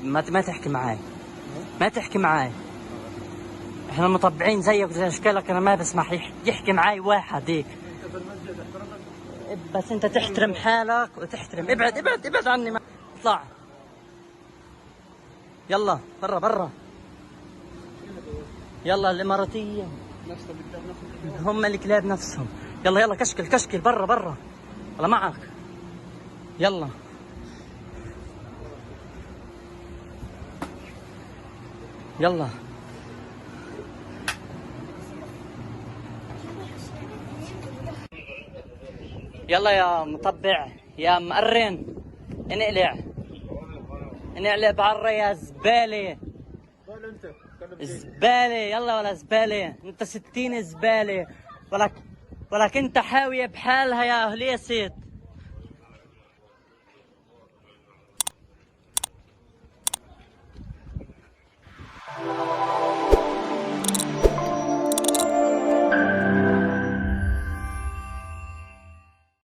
ما تحكي معاي، ما تحكي معاي. احنا مطبعين زيك زي اشكالك، انا ما بسمح يحكي معاي واحد هيك. بس انت تحترم حالك وتحترم. ابعد ابعد ابعد عني. ما اطلع. يلا برا برا. يلا الاماراتيين هم الكلاب نفسهم. يلا يلا كشكل كشكل برا برا. يلا معك. يلا يلا. يلا يا مطبع يا مقرن، انقلع انقلع برا يا زبالة. زبالة يلا. ولا زبالة انت 60 زبالة. ولك انت حاوية بحالها يا هليست.